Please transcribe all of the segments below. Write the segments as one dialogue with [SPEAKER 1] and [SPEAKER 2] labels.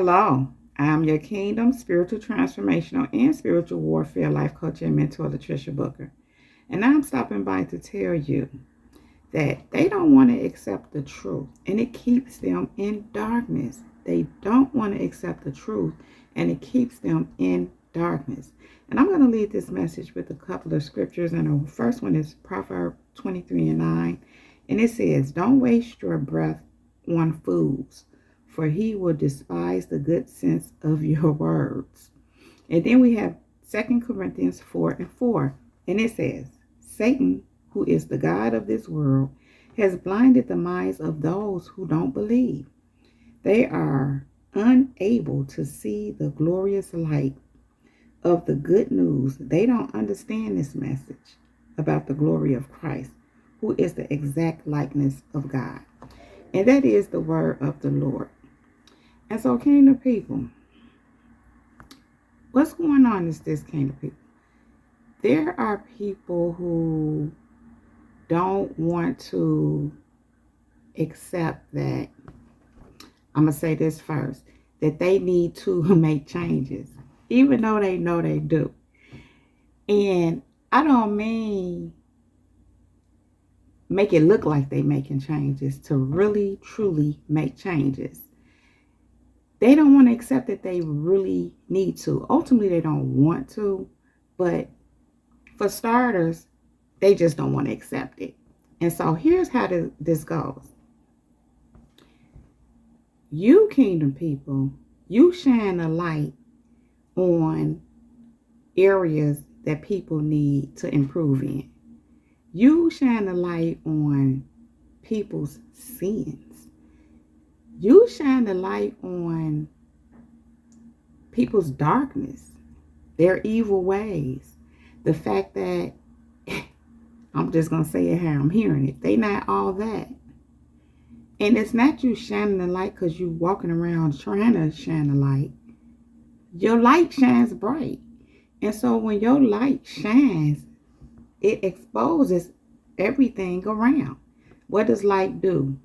[SPEAKER 1] Hello, I'm your Kingdom Spiritual Transformational and Spiritual Warfare Life Coach and Mentor, Latricia Booker. And I'm stopping by to tell you that they don't want to accept the truth and it keeps them in darkness. They don't want to accept the truth and it keeps them in darkness. And I'm going to leave this message with a couple of scriptures. And the first one is Proverbs 23:9. And it says, "Don't waste your breath on fools, for he will despise the good sense of your words." And then we have 2 Corinthians 4:4. And it says, "Satan, who is the god of this world, has blinded the minds of those who don't believe. They are unable to see the glorious light of the good news." They don't understand this message about the glory of Christ, who is the exact likeness of God. And that is the word of the Lord. And so, kingdom people, what's going on is this, kingdom people. There are people who don't want to accept that, I'm going to say this first, that they need to make changes, even though they know they do. And I don't mean make it look like they making changes, to really, truly make changes. They don't want to accept that they really need to. Ultimately, they don't want to, but for starters, they just don't want to accept it. And so here's how this goes. You, kingdom people, you shine a light on areas that people need to improve in. You shine a light on people's sins. You shine a light on people's darkness, their evil ways. The fact that, I'm just going to say it how I'm hearing it, they not all that. And it's not you shining the light because you walking around trying to shine a light. Your light shines bright. And so when your light shines, it exposes everything around. What does light do?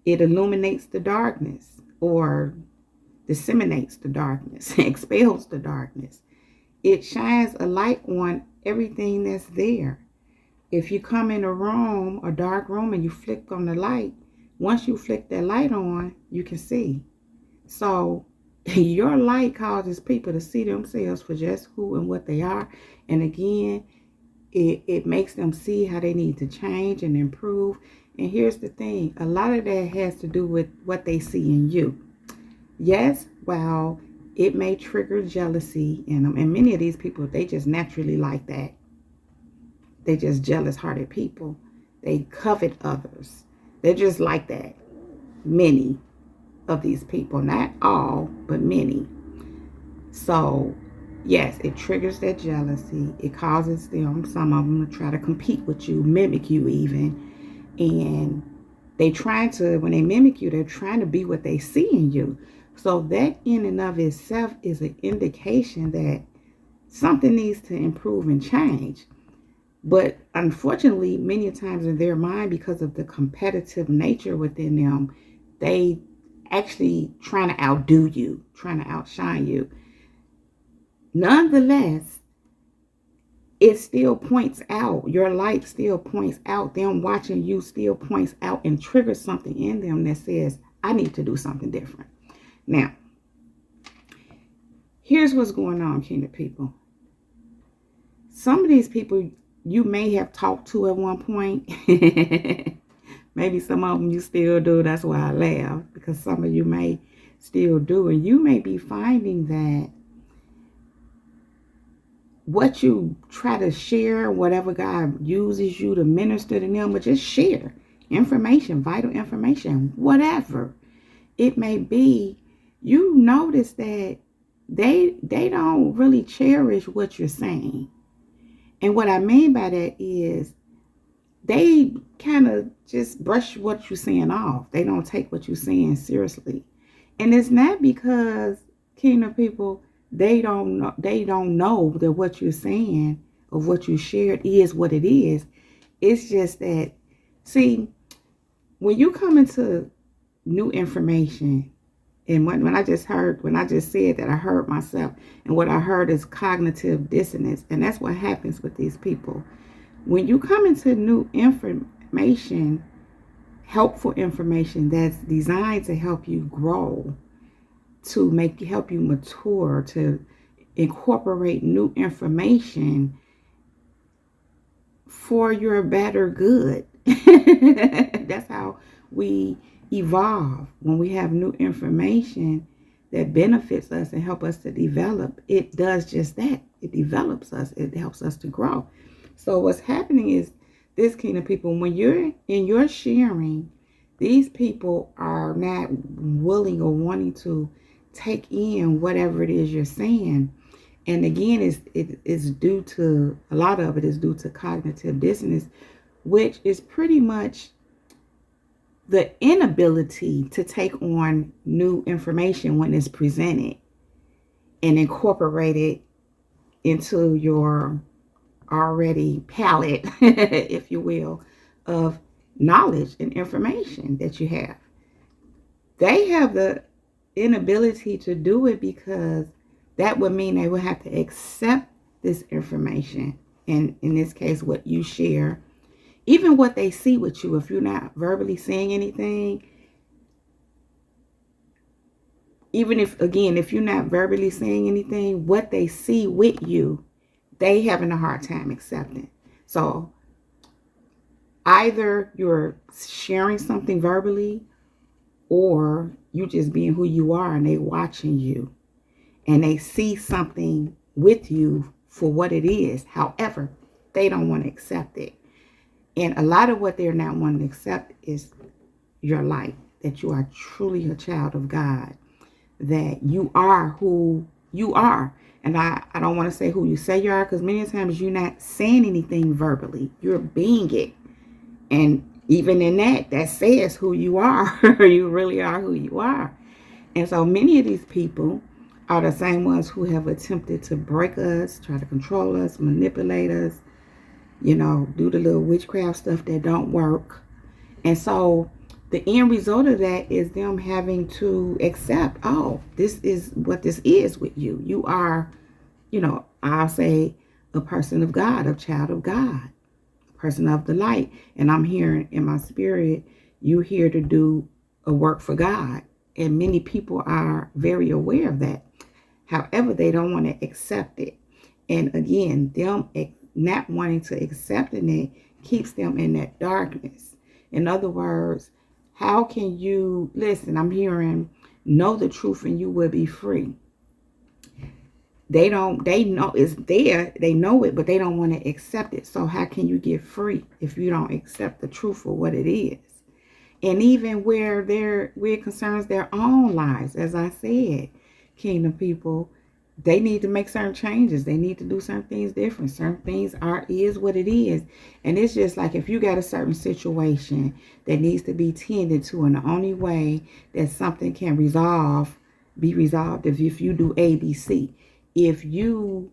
[SPEAKER 1] It illuminates the darkness, or disseminates the darkness, expels the darkness. It shines a light on everything that's there. If you come in a room, a dark room, and you flick on the light, once you flick that light on, you can see. So your light causes people to see themselves for just who and what they are. And again, it makes them see how they need to change and improve. And here's the thing. A lot of that has to do with what they see in you. Yes, while it may trigger jealousy in them. And many of these people, they just naturally like that. They just jealous-hearted people. They covet others. They're just like that. Many of these people. Not all, but many. So, yes, it triggers their jealousy. It causes them, some of them, to try to compete with you, mimic you even. And they try to, when they mimic you, they're trying to be what they see in you. So that in and of itself is an indication that something needs to improve and change. But unfortunately, many times in their mind, because of the competitive nature within them, they actually trying to outdo you, trying to outshine you. Nonetheless, it still points out, your light still points out, them watching you still points out and triggers something in them that says, I need to do something different. Now, here's what's going on, kingdom people. Some of these people you may have talked to at one point. Maybe some of them you still do. That's why I laugh, because some of you may still do. And you may be finding that what you try to share, whatever God uses you to minister to them, but just share information, vital information, whatever it may be, you notice that they don't really cherish what you're saying. And what I mean by that is they kind of just brush what you're saying off. They don't take what you're saying seriously. And it's not because, kingdom people, they don't know that what you're saying or what you shared is what it is. It's just that, see, when you come into new information, And when I just said that, I heard myself. And what I heard is cognitive dissonance. And that's what happens with these people. When you come into new information, helpful information that's designed to help you grow, to help you mature, to incorporate new information for your better good. That's how we evolve. When we have new information that benefits us and help us to develop, it does just that. It develops us. It helps us to grow. So what's happening is this, kingdom people, when you're in your sharing, these people are not willing or wanting to take in whatever it is you're saying. And again, it's due to, a lot of it is due to cognitive dissonance, which is pretty much the inability to take on new information when it's presented and incorporate it into your already palette, if you will, of knowledge and information that you have. They have the inability to do it because that would mean they would have to accept this information, and in this case what you share, even what they see with you. If you're not verbally saying anything, even if you're not verbally saying anything, what they see with you, they having a hard time accepting. So either you're sharing something verbally, or you just being who you are and they watching you and they see something with you for what it is. However, they don't want to accept it. And a lot of what they're not wanting to accept is your light, that you are truly a child of God, that you are who you are. And I don't want to say who you say you are, because many times you're not saying anything verbally. You're being it. And even in that says who you are. You really are who you are. And so many of these people are the same ones who have attempted to break us, try to control us, manipulate us, do the little witchcraft stuff that don't work. And so the end result of that is them having to accept, oh, this is what this is with you. You are, I'll say, a person of God, a child of God, a person of the light. And I'm hearing in my spirit, you here to do a work for God. And many people are very aware of that. However, they don't want to accept it. And again, them not wanting to accept it keeps them in that darkness. In other words, how can you, listen, I'm hearing, know the truth and you will be free. They know it's there, they know it, but they don't want to accept it. So how can you get free if you don't accept the truth for what it is? And even where it concerns their own lives, as I said, kingdom people, they need to make certain changes. They need to do certain things different. Certain things is what it is. And it's just like if you got a certain situation that needs to be tended to, and the only way that something can be resolved is if you do ABC. If you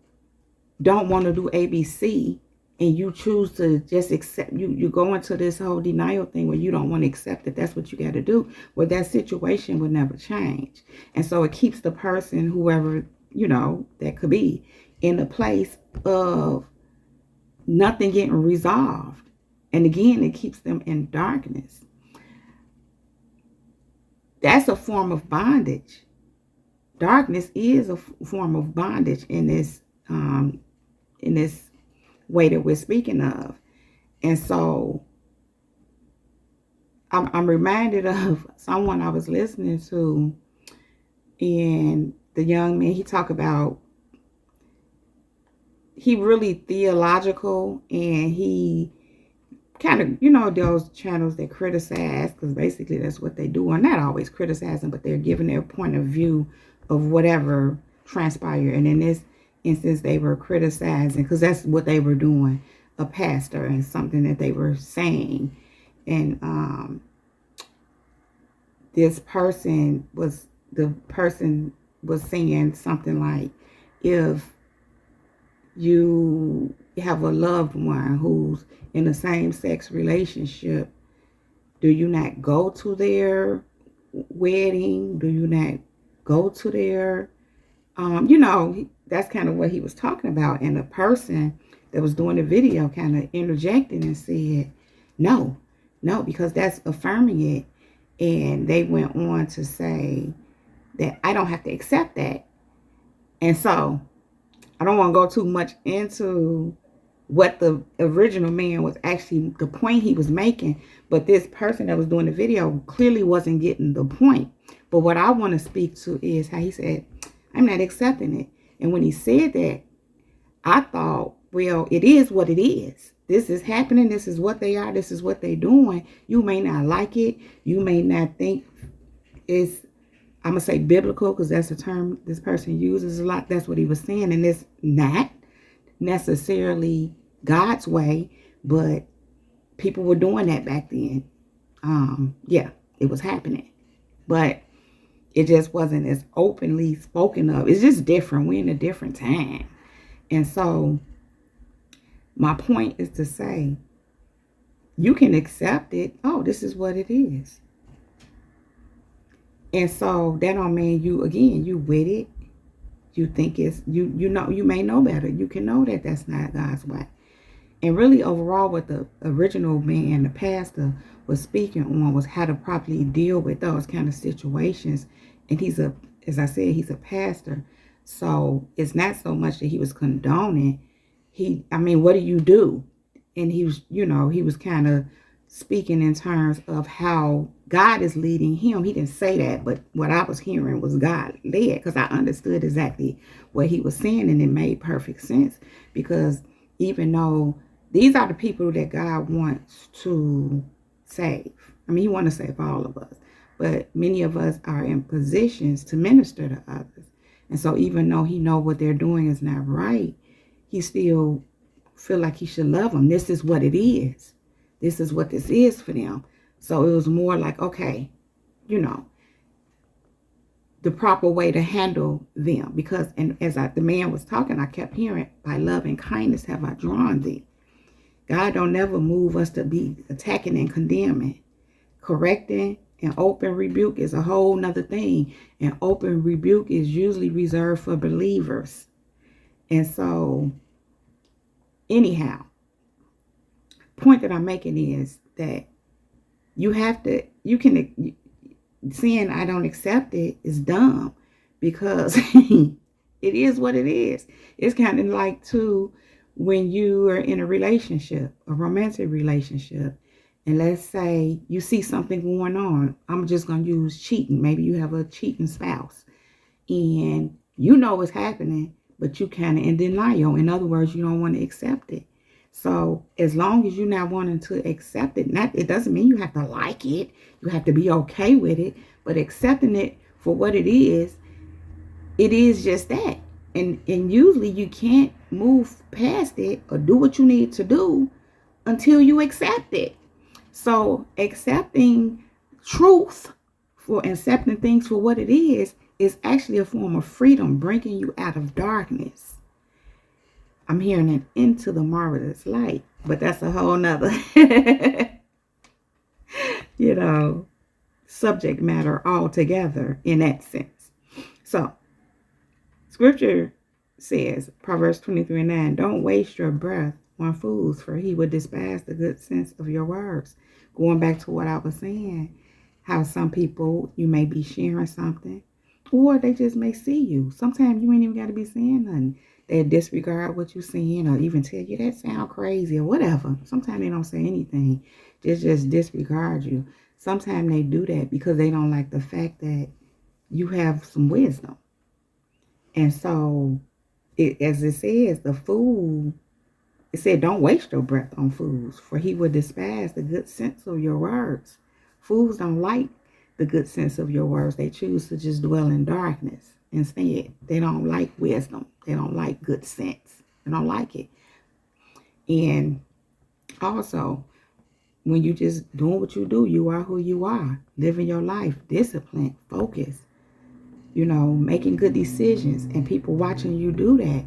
[SPEAKER 1] don't want to do ABC and you choose to just accept, you go into this whole denial thing where you don't want to accept that that's what you got to do, well, that situation will never change. And so it keeps the person, whoever, that could be, in a place of nothing getting resolved. And again, it keeps them in darkness. That's a form of bondage. Darkness is a form of bondage in this way that we're speaking of. And so I'm reminded of someone I was listening to, and the young man, he talked about, he really theological, and he kind of, those channels that criticize, because basically that's what they do. Or not always criticizing, but they're giving their point of view of whatever transpired. And in this instance, they were criticizing, because that's what they were doing, a pastor and something that they were saying. And the person was saying something like, if you have a loved one who's in a same-sex relationship, do you not go to their wedding? Do you not go to their, that's kind of what he was talking about. And the person that was doing the video kind of interjected and said, no, because that's affirming it. And they went on to say that I don't have to accept that. And so I don't want to go too much into what the original man was actually, the point he was making, but this person that was doing the video clearly wasn't getting the point. But what I want to speak to is how he said, I'm not accepting it. And when he said that, I thought, well, it is what it is. This is happening. This is what they are. This is what they're doing. You may not like it. You may not think it's, I'm going to say biblical, because that's a term this person uses a lot. That's what he was saying. And it's not necessarily God's way, but people were doing that back then. Yeah, it was happening. But it just wasn't as openly spoken of. It's just different. We're in a different time. And so my point is to say, you can accept it. Oh, this is what it is. And so that don't mean you, again, you with it. You think it's, you know, you may know better. You can know that that's not God's way. And really overall what the original man, the pastor, was speaking on was how to properly deal with those kind of situations. And he's as I said, he's a pastor. So it's not so much that he was condoning. What do you do? And he was, he was kind of speaking in terms of how God is leading him. He didn't say that, but what I was hearing was God led, because I understood exactly what he was saying, and it made perfect sense. Because even though these are the people that God wants to save, he wants to save all of us, but many of us are in positions to minister to others. And so even though he know what they're doing is not right, he still feel like he should love them. This is what it is. This is what this is for them. So it was more like, okay, the proper way to handle them. Because, and as the man was talking, I kept hearing, by love and kindness have I drawn thee. God don't never move us to be attacking and condemning. Correcting and open rebuke is a whole nother thing. And open rebuke is usually reserved for believers. And so, anyhow, point that I'm making is that saying I don't accept it is dumb, because it is what it is. It's kind of like too, when you are in a relationship, a romantic relationship, and let's say you see something going on. I'm just going to use cheating. Maybe you have a cheating spouse and you know what's happening, but you kind of in denial. In other words, you don't want to accept it. So as long as you're not wanting to accept it, it doesn't mean you have to like it. You have to be okay with it, but accepting it for what it is just that. And usually you can't move past it or do what you need to do until you accept it. So accepting truth, for accepting things for what it is actually a form of freedom, bringing you out of darkness. I'm hearing it into the marvelous light, but that's a whole nother, subject matter altogether in that sense. So scripture says, Proverbs 23:9, don't waste your breath on fools, for he would despise the good sense of your words. Going back to what I was saying, how some people, you may be sharing something, or they just may see you. Sometimes you ain't even got to be saying nothing. They disregard what you're saying, or even tell you that sound crazy or whatever. Sometimes they don't say anything. Just disregard you. Sometimes they do that because they don't like the fact that you have some wisdom. And so, as it says, the fool, it said, don't waste your breath on fools, for he would despise the good sense of your words. Fools don't like the good sense of your words. They choose to just dwell in darkness instead. They don't like wisdom. They don't like good sense. They don't like it. And also, when you just doing what you do, you are who you are. Living your life, discipline, focus, making good decisions, and people watching you do that,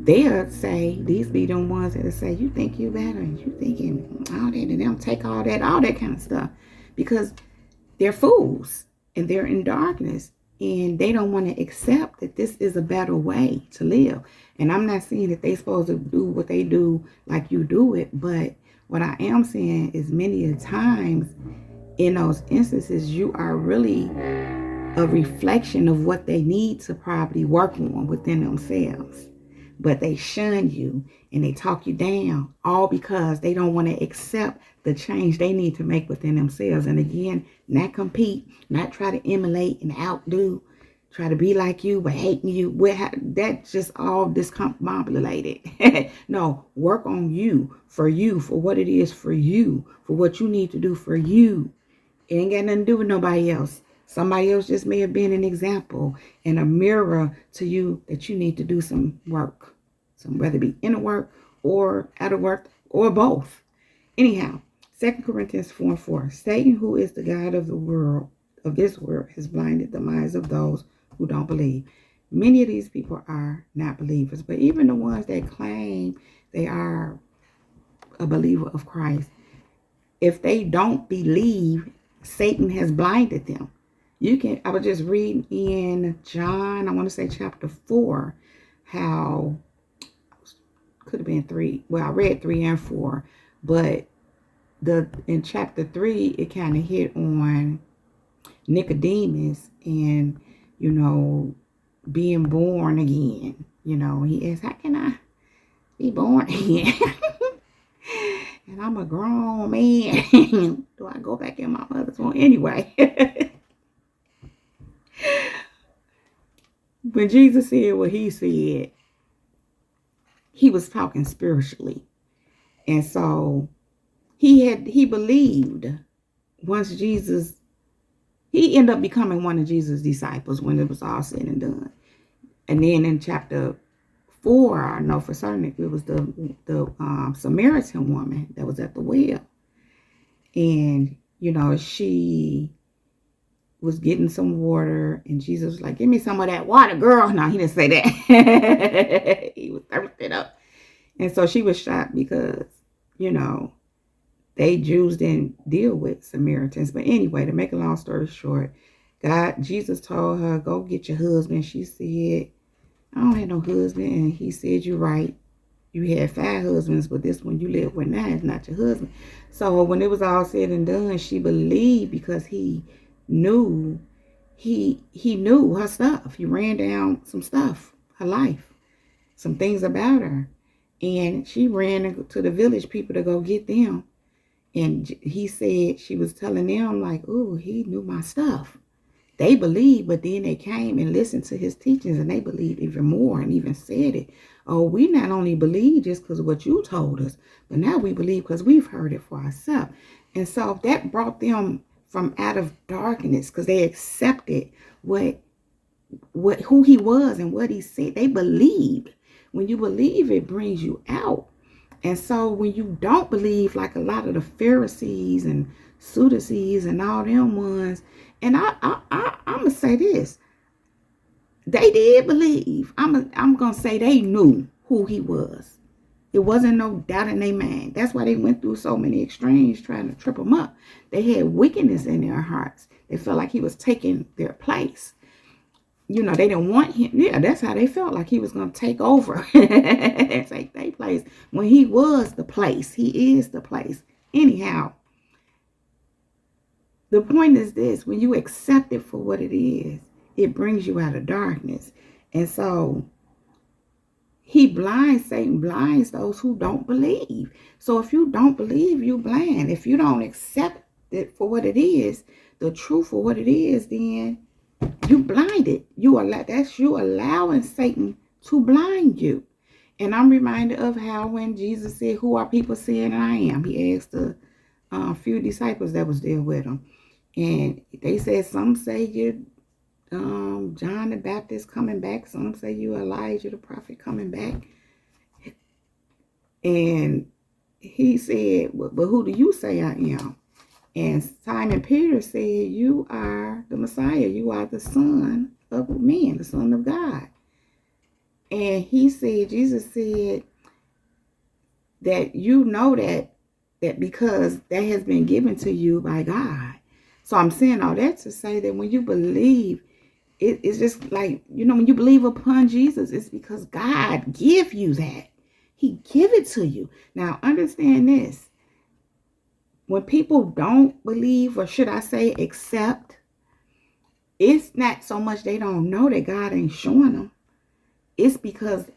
[SPEAKER 1] they'll say, these be the ones that say, you think you better, and you thinking all that, and they'll take all that kind of stuff, because they're fools. and they're in darkness, and they don't want to accept that this is a better way to live. And I'm not saying that they're supposed to do what they do like you do it, but what I am saying is many a times in those instances, you are really a reflection of what they need to probably work on within themselves. But they shun you and they talk you down, all because they don't want to accept the change they need to make within themselves. And again, not compete, not try to emulate and outdo, try to be like you but hating you. That's just all discombobulated. No, work on you, for what it is for you, for what you need to do for you. It ain't got nothing to do with nobody else. Somebody else just may have been an example and a mirror to you that you need to do some work. So whether it be inner work or outer work or both. Anyhow, 2 Corinthians 4:4. Satan, who is the God of the world, of this world, has blinded the minds of those who don't believe. Many of these people are not believers, but even the ones that claim they are a believer of Christ, if they don't believe, Satan has blinded them. I was just reading in John, I want to say chapter 4, how, could have been 3. Well, I read 3 and 4, but in chapter 3, it kind of hit on Nicodemus and, being born again. He asked, how can I be born again? And I'm a grown man. Do I go back in my mother's womb? Anyway. When Jesus said what he said, he was talking spiritually. And so he believed once he ended up becoming one of Jesus' disciples when it was all said and done. And then in chapter 4, I know for certain it was the Samaritan woman that was at the well. And, she was getting some water, and Jesus was like, give me some of that water, girl. No, he didn't say that. He was thirsted up. And so she was shocked because, they Jews didn't deal with Samaritans. But anyway, to make a long story short, Jesus told her, go get your husband. She said, I don't have no husband. And he said, you're right. You had 5 husbands, but this one you live with now is not your husband. So when it was all said and done, she believed because he knew her stuff. He ran down some stuff, her life, some things about her. And she ran to the village people to go get them. And he said, she was telling them like, oh, he knew my stuff. They believed, but then they came and listened to his teachings and they believed even more and even said it. Oh, we not only believe just because of what you told us, but now we believe because we've heard it for ourselves. And so that brought them from out of darkness because they accepted who he was and what he said. They believed. When you believe, it brings you out. And so when you don't believe, like a lot of the Pharisees and Sadducees and all them ones, and I'm gonna say this, they did believe. I'm gonna say they knew who he was. It wasn't no doubt in their mind. That's why they went through so many extremes trying to trip him up. They had wickedness in their hearts. They felt like he was taking their place. They didn't want him. Yeah, that's how they felt, like he was going to take over and take their place when he was the place. He is the place. Anyhow, the point is this: when you accept it for what it is, it brings you out of darkness. And so Satan blinds those who don't believe. So if you don't believe, you blind. If you don't accept it for what it is, the truth for what it is, then you blinded. That's you allowing Satan to blind you. And I'm reminded of how when Jesus said, who are people saying I am? He asked the few disciples that was there with him. And they said, some say you're John the Baptist coming back. Some say you Elijah the prophet coming back. And he said, but who do you say I am? And Simon Peter said, you are the Messiah. You are the Son of man, the Son of God. And Jesus said that you know that because that has been given to you by God. So I'm saying all that to say that when you believe, it's just like, when you believe upon Jesus, it's because God give you that. He give it to you. Now, understand this. When people don't believe, or should I say accept, it's not so much they don't know that God ain't showing them. It's because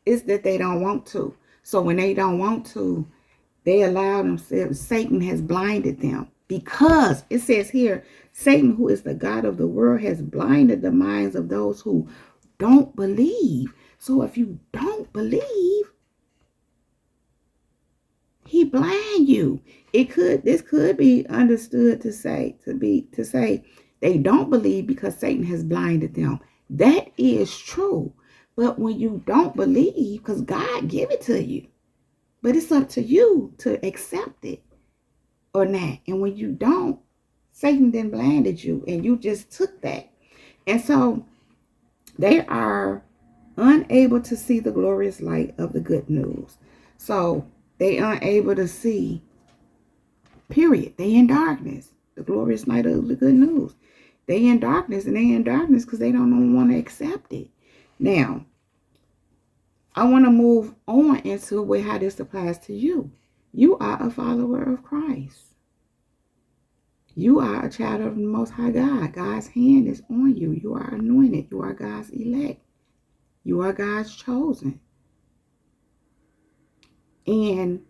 [SPEAKER 1] it's that they don't want to. So when they don't want to, they allow themselves, Satan has blinded them. Because it says here, Satan, who is the God of the world, has blinded the minds of those who don't believe. So if you don't believe, he blind you. This could be understood to say they don't believe because Satan has blinded them. That is true. But when you don't believe, because God give it to you, but it's up to you to accept it or not. And when you don't, Satan then blinded you and you just took that. And so they are unable to see the glorious light of the good news. So they unable to see, period. They in darkness. The glorious light of the good news. They in darkness, and they in darkness because they don't want to accept it. Now, I want to move on into how this applies to you. You are a follower of Christ. You are a child of the Most High God. God's hand is on you. You are anointed. You are God's elect. You are God's chosen. And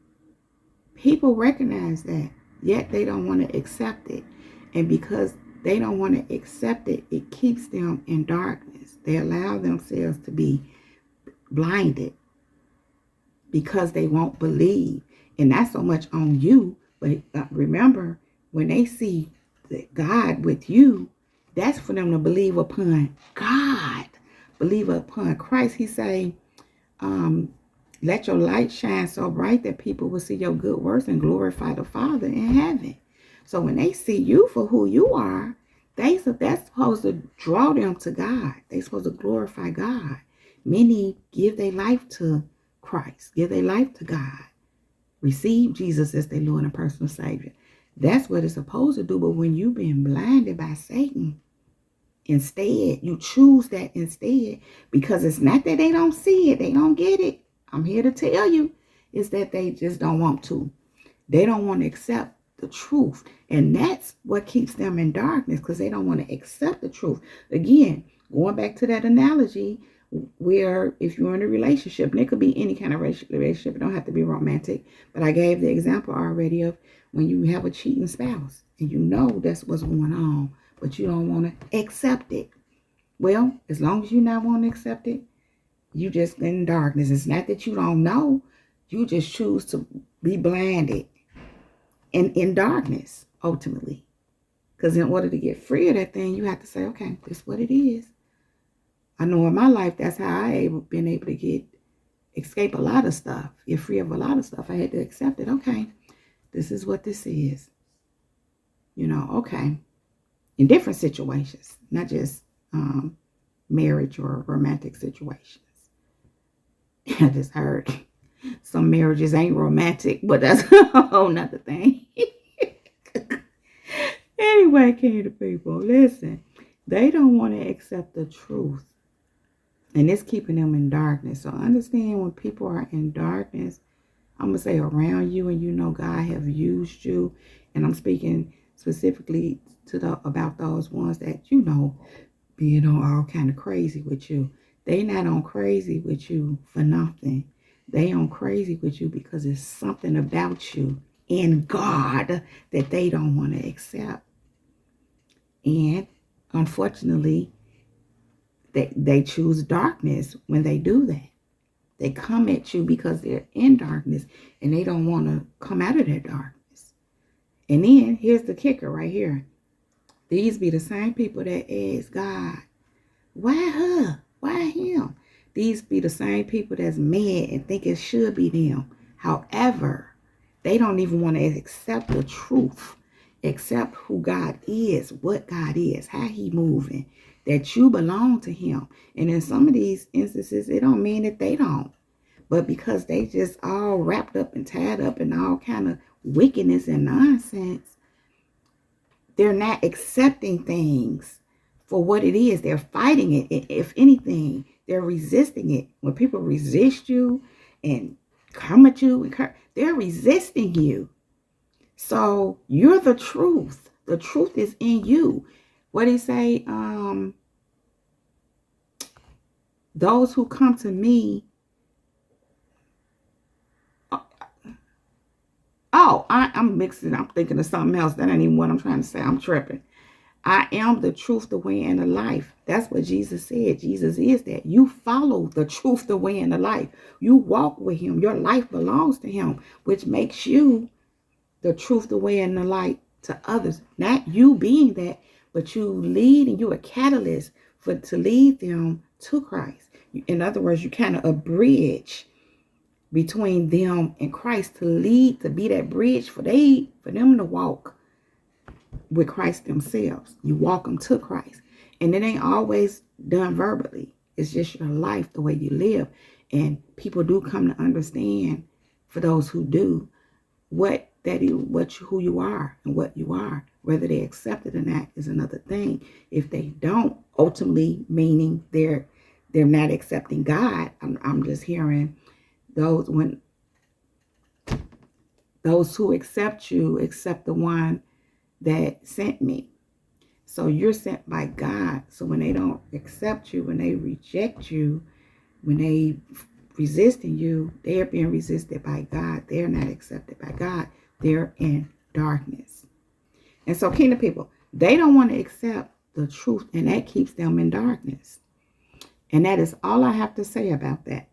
[SPEAKER 1] people recognize that, yet they don't want to accept it. And because they don't want to accept it, it keeps them in darkness. They allow themselves to be blinded because they won't believe. And not so much on you, but remember, when they see God with you, that's for them to believe upon God, believe upon Christ. He say, let your light shine so bright that people will see your good works and glorify the Father in heaven. So when they see you for who you are, that's supposed to draw them to God. They're supposed to glorify God. Many give their life to Christ, give their life to God, receive Jesus as their Lord and personal Savior. That's what it's supposed to do. But when you've been blinded by Satan, instead, you choose that instead, because it's not that they don't see it, they don't get it. I'm here to tell you, is that they just don't want to. They don't want to accept the truth. And that's what keeps them in darkness, because they don't want to accept the truth. Again, going back to that analogy, where if you're in a relationship, and it could be any kind of relationship, it don't have to be romantic, but I gave the example already of when you have a cheating spouse and you know that's what's going on, but you don't want to accept it. Well, as long as you not want to accept it, you just in darkness. It's not that you don't know, you just choose to be blinded and in darkness ultimately. Because in order to get free of that thing, you have to say, okay, this is what it is. I know in my life, that's how I've been able to escape a lot of stuff, get free of a lot of stuff. I had to accept it. Okay, this is what this is. Okay. In different situations, not just marriage or romantic situations. I just heard some marriages ain't romantic, but that's a whole nother thing. Anyway, kingdom people, listen. They don't want to accept the truth. And it's keeping them in darkness. So understand, when people are in darkness, I'm going to say around you, and God have used you. And I'm speaking specifically about those ones that being on all kind of crazy with you. They not on crazy with you for nothing. They on crazy with you because it's something about you in God that they don't want to accept. And unfortunately, they choose darkness when they do that. They come at you because they're in darkness and they don't want to come out of that darkness. And then here's the kicker right here. These be the same people that ask God, why her? Why him? These be the same people that's mad and think it should be them. However, they don't even want to accept the truth, accept who God is, what God is, how he moving, that you belong to him. And in some of these instances, it don't mean that they don't. But because they just all wrapped up and tied up in all kind of wickedness and nonsense, They're not accepting things for what it is. They're fighting it. If anything, they're resisting it. When people resist you and come at you, they're resisting you. So you're the truth. The truth is in you. What did he say? Those who come to me. Oh, I'm mixing. I'm thinking of something else. That ain't even what I'm trying to say. I'm tripping. I am the truth, the way, and the life. That's what Jesus said. Jesus is that. You follow the truth, the way, and the life. You walk with him. Your life belongs to him, which makes you the truth, the way, and the light to others. Not you being that, but you lead, and you're a catalyst to lead them to Christ. In other words, you kind of a bridge between them and Christ, to lead, to be that bridge for them to walk with Christ themselves. You walk them to Christ. And it ain't always done verbally. It's just your life, the way you live. And people do come to understand, for those who do, who you are and what you are. Whether they accept it or not is another thing. If they don't, ultimately meaning they're not accepting God. I'm just hearing those who accept you accept the one that sent me. So you're sent by God. So when they don't accept you, when they reject you, when they resisting you, they're being resisted by God. They're not accepted by God. They're in darkness. And so, kingdom people, they don't want to accept the truth, and that keeps them in darkness. And that is all I have to say about that.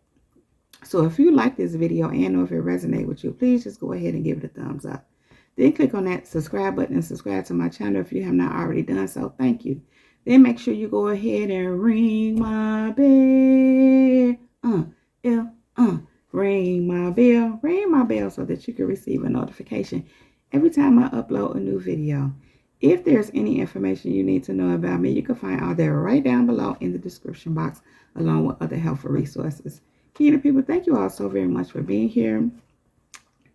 [SPEAKER 1] So if you like this video and if it resonates with you, please just go ahead and give it a thumbs up. Then click on that subscribe button and subscribe to my channel if you have not already done so. Thank you. Then make sure you go ahead and ring my bell. Ring my bell so that you can receive a notification every time I upload a new video. If there's any information you need to know about me, you can find all that right down below in the description box, along with other helpful resources. Kingdom people, thank you all so very much for being here.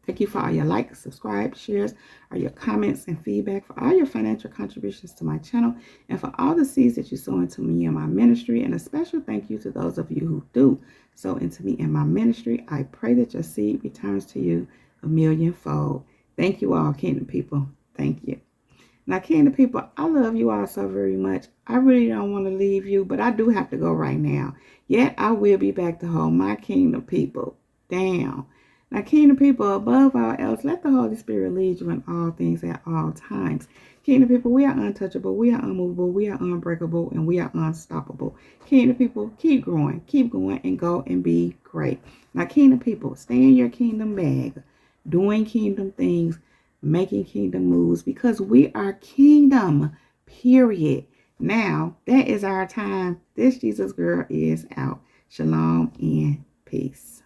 [SPEAKER 1] Thank you for all your likes, subscribe, shares, or your comments and feedback, for all your financial contributions to my channel, and for all the seeds that you sow into me and my ministry. And a special thank you to those of you who do sow into me and my ministry. I pray that your seed returns to you a millionfold. Thank you all, kingdom people. Thank you. Now, kingdom people, I love you all so very much. I really don't want to leave you, but I do have to go right now. Yet I will be back to hold my kingdom people down. Now, kingdom people, above all else, let the Holy Spirit lead you in all things at all times. Kingdom people, we are untouchable, we are unmovable, we are unbreakable, and we are unstoppable. Kingdom people, keep growing, keep going, and go and be great. Now, kingdom people, stay in your kingdom bag, doing kingdom things, making kingdom moves, because we are kingdom, period. Now, that is our time. This Jesus girl is out. Shalom and peace.